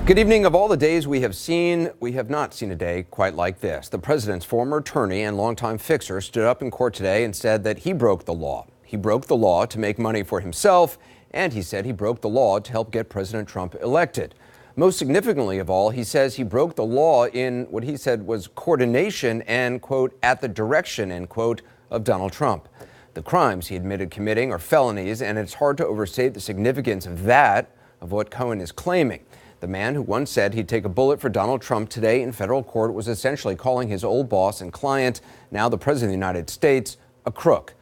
Good evening. Of all the days we have seen, we have not seen a day quite like this. The president's former attorney and longtime fixer stood up in court today and said that he broke the law. He broke the law to make money for himself, and he said he broke the law to help get President Trump elected. Most significantly of all, he says he broke the law in what he said was coordination and, quote, at the direction, end quote, of Donald Trump. The crimes he admitted committing are felonies, and it's hard to overstate the significance of that, of what Cohen is claiming. The man who once said he'd take a bullet for Donald Trump today in federal court was essentially calling his old boss and client, now the President of the United States, a crook.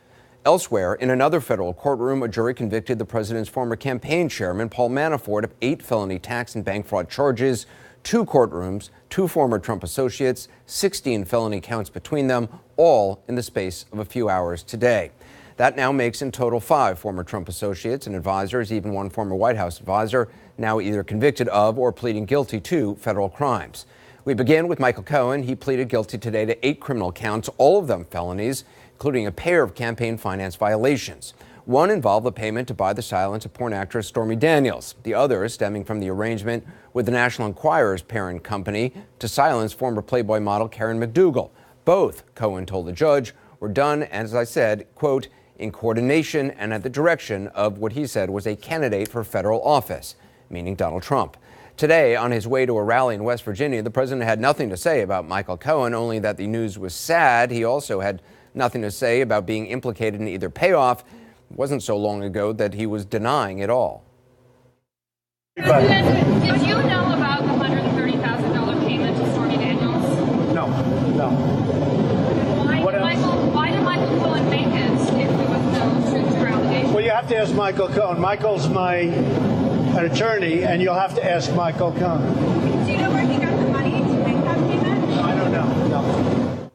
Elsewhere, in another federal courtroom, a jury convicted the president's former campaign chairman, Paul Manafort, of 8 felony tax and bank fraud charges. 2 courtrooms, 2 former Trump associates, 16 felony counts between them, all in the space of a few hours today. That now makes in total 5 former Trump associates and advisors, even 1 former White House advisor, now either convicted of or pleading guilty to federal crimes. We begin with Michael Cohen. He pleaded guilty today to 8 criminal counts, all of them felonies, including a pair of campaign finance violations. One involved the payment to buy the silence of porn actress Stormy Daniels. The other stemming from the arrangement with the National Enquirer's parent company to silence former Playboy model Karen McDougal. Both, Cohen told the judge, were done, as I said, quote, in coordination and at the direction of what he said was a candidate for federal office, meaning Donald Trump. Today, on his way to a rally in West Virginia, the president had nothing to say about Michael Cohen, only that the news was sad. He also had nothing to say about being implicated in either payoff. It wasn't so long ago that he was denying it all. Did you know about the $130,000 payment to Stormy Daniels? No. Why did Michael Cohen make it if there was no truth to allegation? Well, you have to ask Michael Cohen. Michael's an attorney, and you'll have to ask Michael Cohen. Do you know where he got the money to make that payment? No, I don't know. No.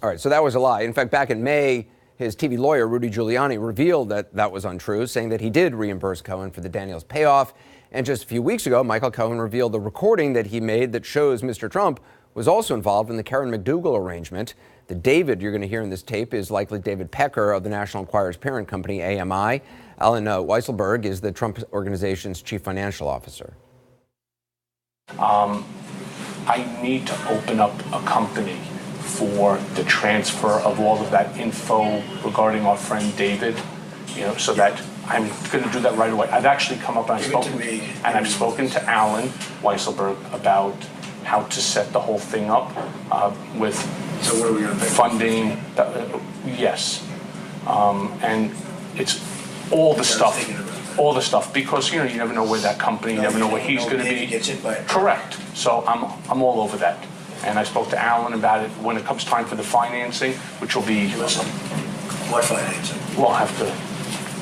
All right, so that was a lie. In fact, back in May, his TV lawyer, Rudy Giuliani, revealed that that was untrue, saying that he did reimburse Cohen for the Daniels payoff. And just a few weeks ago, Michael Cohen revealed the recording that he made that shows Mr. Trump was also involved in the Karen McDougal arrangement. The David you're going to hear in this tape is likely David Pecker of the National Enquirer's parent company, AMI. Alan Weisselberg is the Trump Organization's chief financial officer. I need to open up a company for the transfer of all of that info regarding our friend David, so that I'm going to do that right away. I've actually come up and I've spoken to Alan Weisselberg about how to set the whole thing up with funding. Yes, and it's all the stuff because you never know where that company, you never know where he's going to be. Correct. So I'm all over that. And I spoke to Alan about it when it comes time for the financing, which will be. What financing? We'll have to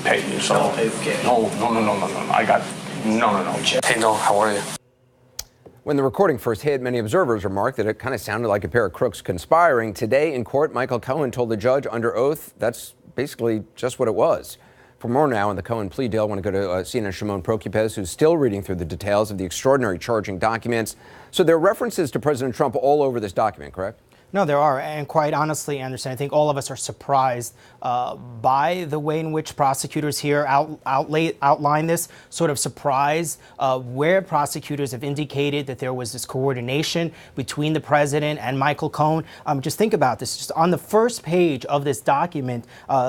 pay you. So I'll pay for cash. No. Hey, no, how are you? When the recording first hit, many observers remarked that it kind of sounded like a pair of crooks conspiring. Today in court, Michael Cohen told the judge under oath that's basically just what it was. For more now on the Cohen plea deal, I want to go to CNN's Shimon Prokupecz, who's still reading through the details of the extraordinary charging documents. So there are references to President Trump all over this document, correct? No, there are. And quite honestly, Anderson, I think all of us are surprised by the way in which prosecutors here outline this, sort of surprised where prosecutors have indicated that there was this coordination between the president and Michael Cohen. Just think about this. Just on the first page of this document,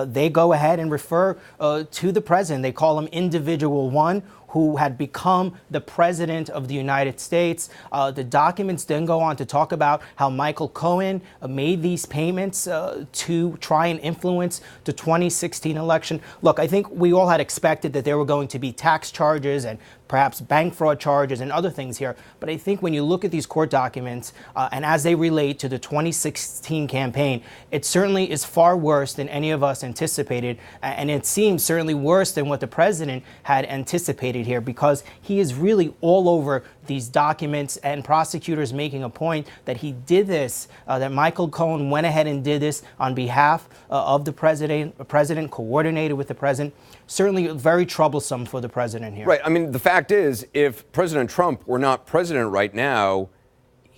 they go ahead and refer to the president. They call him Individual One, who had become the president of the United States. The documents then go on to talk about how Michael Cohen made these payments to try and influence the 2016 election. Look, I think we all had expected that there were going to be tax charges and perhaps bank fraud charges and other things here. But I think when you look at these court documents and as they relate to the 2016 campaign, it certainly is far worse than any of us anticipated. And it seems certainly worse than what the president had anticipated here, because he is really all over these documents, and prosecutors making a point that he did this, that Michael Cohen went ahead and did this on behalf of the president, coordinated with the president. Certainly very troublesome for the president here. Right. I mean, the fact is, if President Trump were not president right now,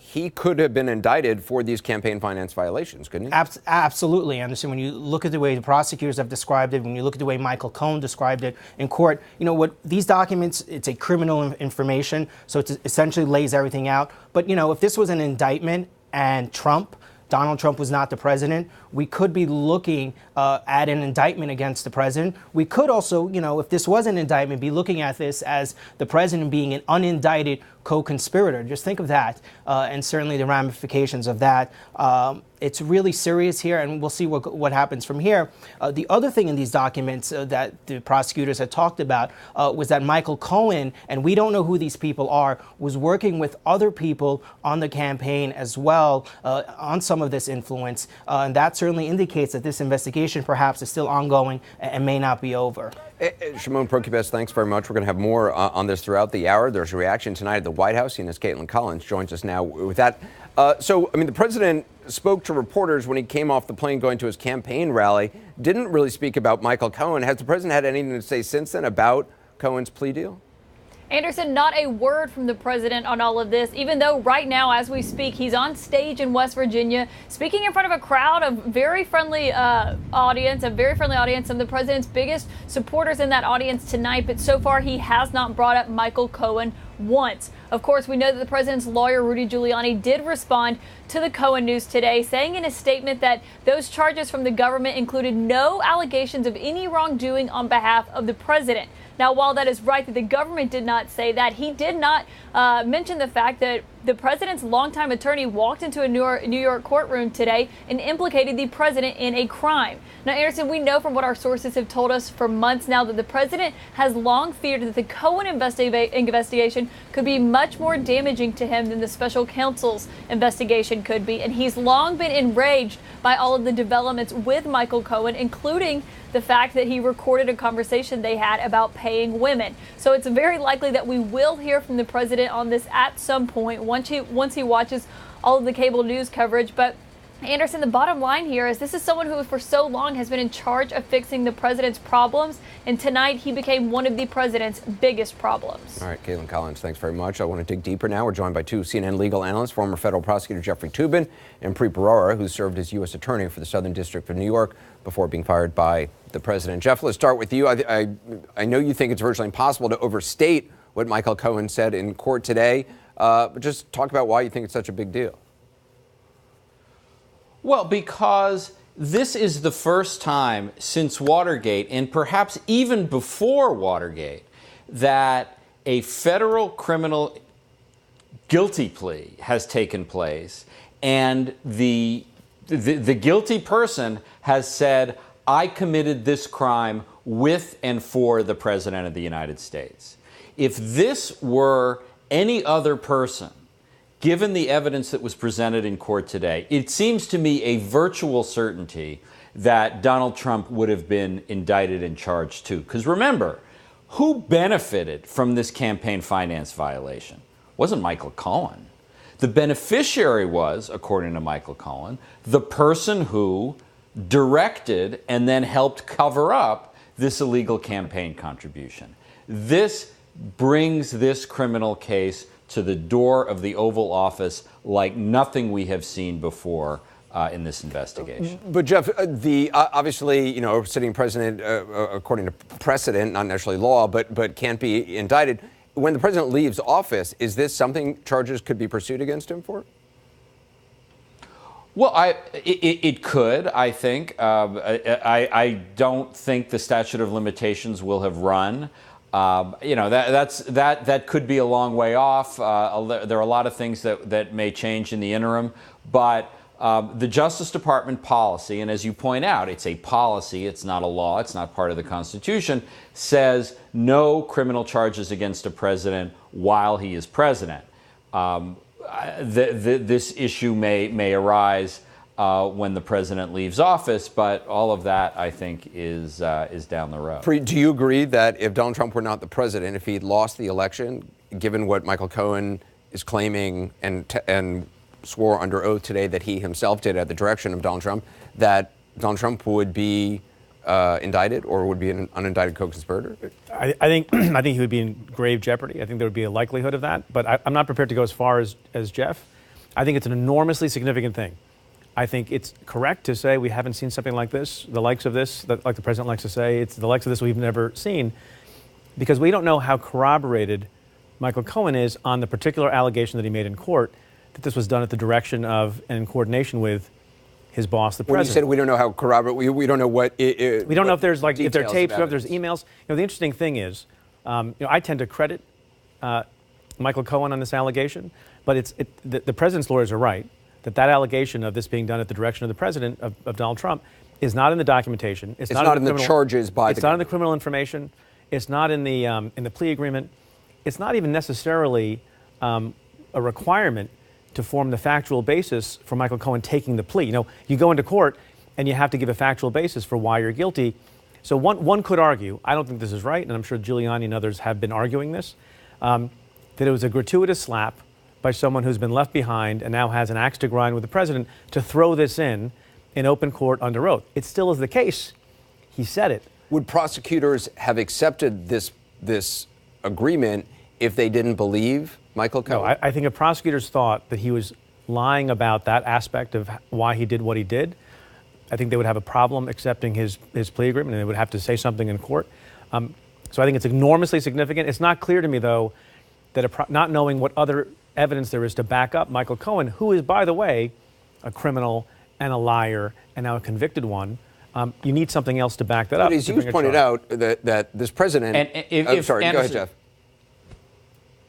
he could have been indicted for these campaign finance violations, couldn't he? Absolutely, Anderson. When you look at the way the prosecutors have described it, when you look at the way Michael Cohen described it in court, what these documents, it's a criminal information, so it essentially lays everything out. But, if this was an indictment and Donald Trump was not the president, we could be looking at an indictment against the president. We could also, if this was an indictment, be looking at this as the president being an unindicted co-conspirator. Just think of that, and certainly the ramifications of that. It's really serious here, and we'll see what happens from here. The other thing in these documents that the prosecutors had talked about was that Michael Cohen, and we don't know who these people are, was working with other people on the campaign as well on some of this influence. And that certainly indicates that this investigation perhaps is still ongoing and may not be over. Shimon Prokupecz, thanks very much. We're going to have more on this throughout the hour. There's a reaction tonight at the White House. CNN's Caitlin Collins joins us now with that. The president spoke to reporters when he came off the plane going to his campaign rally, didn't really speak about Michael Cohen. Has the president had anything to say since then about Cohen's plea deal? Anderson, not a word from the president on all of this, even though right now, as we speak, he's on stage in West Virginia, speaking in front of a crowd of very friendly audience, some of the president's biggest supporters in that audience tonight. But so far, he has not brought up Michael Cohen once. Of course, we know that the president's lawyer, Rudy Giuliani, did respond to the Cohen news today, saying in a statement that those charges from the government included no allegations of any wrongdoing on behalf of the president. Now, while that is right that the government did not say that, he did not mention the fact that the president's longtime attorney walked into a New York courtroom today and implicated the president in a crime. Now, Anderson, we know from what our sources have told us for months now that the president has long feared that the Cohen investigation could be much more damaging to him than the special counsel's investigation could be. And he's long been enraged by all of the developments with Michael Cohen, including the fact that he recorded a conversation they had about paying women. So it's very likely that we will hear from the president on this at some point once he watches all of the cable news coverage. But Anderson, the bottom line here is this is someone who for so long has been in charge of fixing the president's problems, and tonight he became one of the president's biggest problems. All right, Caitlin Collins, thanks very much. I want to dig deeper now. We're joined by two CNN legal analysts, former federal prosecutor Jeffrey Toobin and Preet Bharara, who served as U.S. Attorney for the Southern District of New York before being fired by the president. Jeff, let's start with you. I know you think it's virtually impossible to overstate what Michael Cohen said in court today, but just talk about why you think it's such a big deal. Well, because this is the first time since Watergate, and perhaps even before Watergate, that a federal criminal guilty plea has taken place, and the guilty person has said, I committed this crime with and for the President of the United States. If this were any other person, given the evidence that was presented in court today, it seems to me a virtual certainty that Donald Trump would have been indicted and charged too. Because remember, who benefited from this campaign finance violation? It wasn't Michael Cohen. The beneficiary was, according to Michael Cohen, the person who directed and then helped cover up this illegal campaign contribution. This brings this criminal case to the door of the Oval Office like nothing we have seen before in this investigation. But Jeff, obviously, sitting president, according to precedent, not necessarily law, but can't be indicted. When the president leaves office, is this something charges could be pursued against him for? Well, it could, I think. I don't think the statute of limitations will have run. That could be a long way off. There are a lot of things that may change in the interim, but the Justice Department policy, and as you point out, it's a policy, it's not a law, it's not part of the Constitution, says no criminal charges against a president while he is president. This issue may arise when the president leaves office, but all of that, I think, is down the road. Do you agree that if Donald Trump were not the president, if he'd lost the election, given what Michael Cohen is claiming and swore under oath today that he himself did at the direction of Donald Trump, that Donald Trump would be indicted or would be an unindicted co-conspirator? I think he would be in grave jeopardy. I think there would be a likelihood of that, but I'm not prepared to go as far as Jeff. I think it's an enormously significant thing. I think it's correct to say we haven't seen something like this, the likes of this, like the president likes to say, it's the likes of this we've never seen, because we don't know how corroborated Michael Cohen is on the particular allegation that he made in court, that this was done at the direction of and in coordination with his boss, the president. When you said we don't know how corroborate, we don't know what. We don't know if there's if there are tapes, or if there's emails. The interesting thing is, I tend to credit Michael Cohen on this allegation, but the president's lawyers are right that allegation of this being done at the direction of the president of Donald Trump is not in the documentation. It's not in the charges by. It's not in the criminal information. It's not in the plea agreement. It's not even necessarily a requirement to form the factual basis for Michael Cohen taking the plea. You go into court and you have to give a factual basis for why you're guilty. So one could argue, I don't think this is right, and I'm sure Giuliani and others have been arguing this, that it was a gratuitous slap by someone who's been left behind and now has an axe to grind with the president to throw this in open court under oath. It still is the case. He said it. Would prosecutors have accepted this agreement if they didn't believe Michael Cohen? No, I think if prosecutors thought that he was lying about that aspect of why he did what he did, I think they would have a problem accepting his plea agreement, and they would have to say something in court. So I think it's enormously significant. It's not clear to me, though, that not knowing what other evidence there is to back up Michael Cohen, who is, by the way, a criminal and a liar and now a convicted one, you need something else to back that up. But as you pointed out, that this president... Sorry, go ahead, Jeff.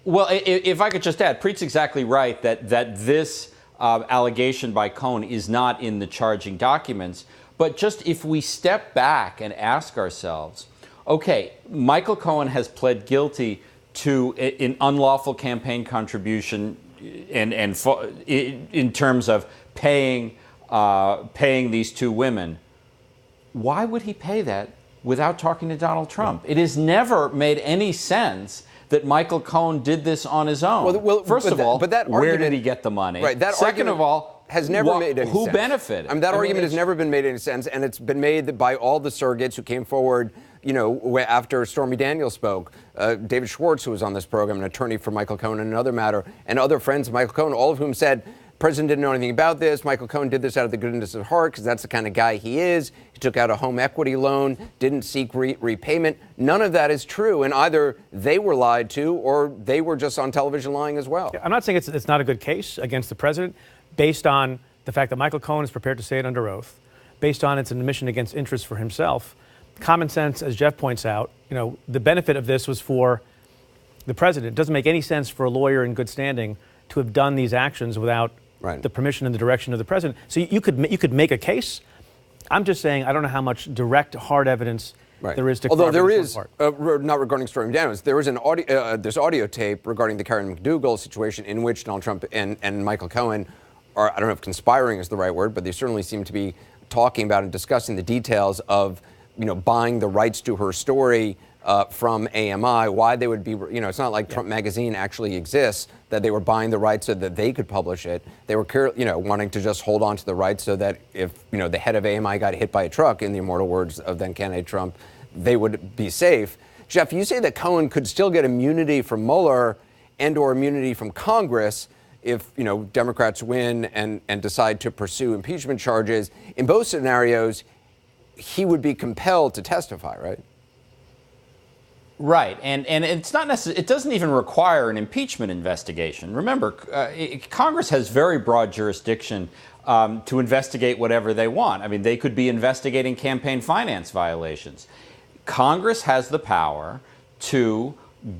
Well, if I could just add, Preet's exactly right that this allegation by Cohen is not in the charging documents. But just if we step back and ask ourselves, okay, Michael Cohen has pled guilty to an unlawful campaign contribution and in terms of paying these two women. Why would he pay that without talking to Donald Trump? It has never made any sense that Michael Cohen did this on his own. Well, First of all, that where did he get the money? Right. That Second of all, has never made any sense. Who benefited? I mean, that argument has never been made any sense, and it's been made by all the surrogates who came forward, after Stormy Daniels spoke. David Schwartz, who was on this program, an attorney for Michael Cohen in another matter, and other friends of Michael Cohen, all of whom said, President didn't know anything about this. Michael Cohen did this out of the goodness of heart because that's the kind of guy he is. He took out a home equity loan, didn't seek repayment. None of that is true, and either they were lied to or they were just on television lying as well. I'm not saying it's not a good case against the president based on the fact that Michael Cohen is prepared to say it under oath, based on it's an admission against interest for himself. Common sense, as Jeff points out, the benefit of this was for the president. It doesn't make any sense for a lawyer in good standing to have done these actions without the permission and the direction of the president. So you could make a case. I'm just saying I don't know how much direct, hard evidence there is to. Although there is, not regarding Stormy Daniels, there is an this audio tape regarding the Karen McDougal situation in which Donald Trump and Michael Cohen are, I don't know if conspiring is the right word, but they certainly seem to be talking about and discussing the details of buying the rights to her story from AMI, why they would be, it's not like Trump Magazine actually exists, that they were buying the rights so that they could publish it. They were, wanting to just hold on to the rights so that if, the head of AMI got hit by a truck, in the immortal words of then candidate Trump, they would be safe. Jeff, you say that Cohen could still get immunity from Mueller and or immunity from Congress if, Democrats win and decide to pursue impeachment charges. In both scenarios, he would be compelled to testify, right? Right, and it's not necessarily, it doesn't even require an impeachment investigation. Remember, Congress has very broad jurisdiction to investigate whatever they want. I mean, they could be investigating campaign finance violations. Congress has the power to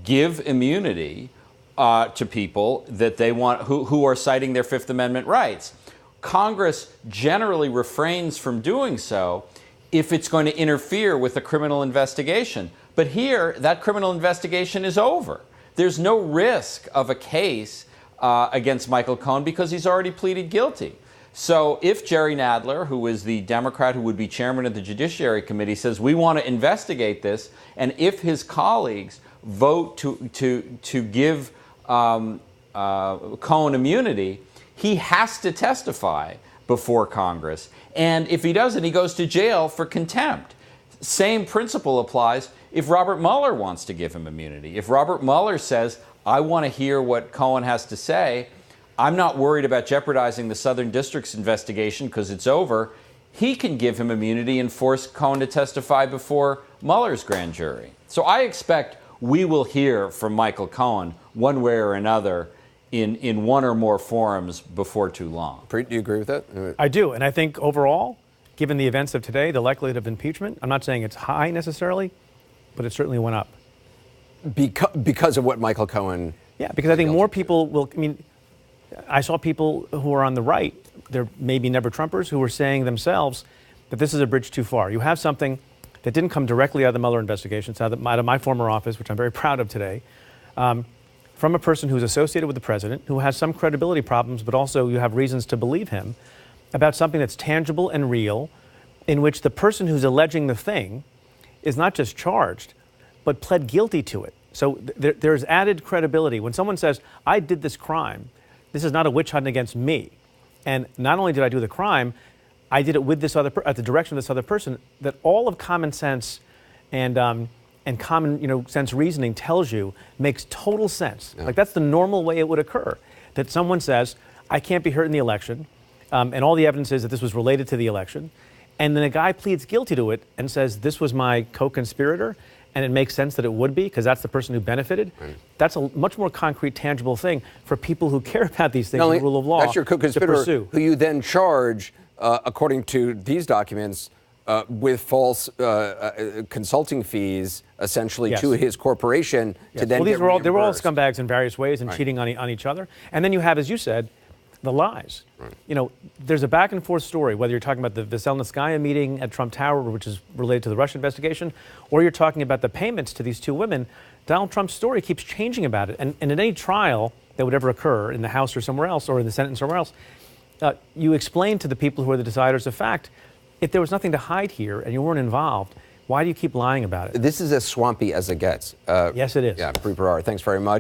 give immunity to people that they want, who are citing their Fifth Amendment rights. Congress generally refrains from doing so if it's going to interfere with a criminal investigation. But here, that criminal investigation is over. There's no risk of a case against Michael Cohen because he's already pleaded guilty. So if Jerry Nadler, who is the Democrat who would be chairman of the Judiciary Committee, says we want to investigate this, and if his colleagues vote to give Cohen immunity, he has to testify before Congress. And if he doesn't, he goes to jail for contempt. Same principle applies if Robert Mueller wants to give him immunity. If Robert Mueller says, I want to hear what Cohen has to say, I'm not worried about jeopardizing the Southern District's investigation because it's over. He can give him immunity and force Cohen to testify before Mueller's grand jury. So I expect we will hear from Michael Cohen one way or another in one or more forums before too long. Preet, do you agree with that? I do, and I think overall, given the events of today, the likelihood of impeachment, I'm not saying it's high necessarily, but it certainly went up. Because of what Michael Cohen... Yeah, because I think more people will, I mean, I saw people who are on the right, they're maybe never Trumpers, who were saying themselves that this is a bridge too far. You have something that didn't come directly out of the Mueller investigation, it's out of my former office, which I'm very proud of today, from a person who's associated with the president, who has some credibility problems, but also you have reasons to believe him, about something that's tangible and real, in which the person who's alleging the thing is not just charged, but pled guilty to it. So there's added credibility. When someone says, I did this crime, this is not a witch hunt against me. And not only did I do the crime, I did it with this other at the direction of this other person, that all of common sense and common sense reasoning tells you makes total sense. Yeah. Like that's the normal way it would occur. That someone says, I can't be hurt in the election, and all the evidence is that this was related to the election, and then a guy pleads guilty to it and says, this was my co-conspirator, and it makes sense that it would be because that's the person who benefited. Right. That's a much more concrete, tangible thing for people who care about these things, the rule of law. That's your co-conspirator who you then charge, according to these documents, with false consulting fees, essentially to his corporation. Yes. To then they were all scumbags in various ways and cheating on each other. And then you have, as you said, the lies. Right. There's a back and forth story, whether you're talking about the Veselnitskaya meeting at Trump Tower, which is related to the Russia investigation, or you're talking about the payments to these two women. Donald Trump's story keeps changing about it. And in any trial that would ever occur in the House or somewhere else, or in the Senate and somewhere else, you explain to the people who are the deciders of fact, if there was nothing to hide here and you weren't involved, why do you keep lying about it? This is as swampy as it gets. Yes, it is. Yeah, Preet Bharara, thanks very much.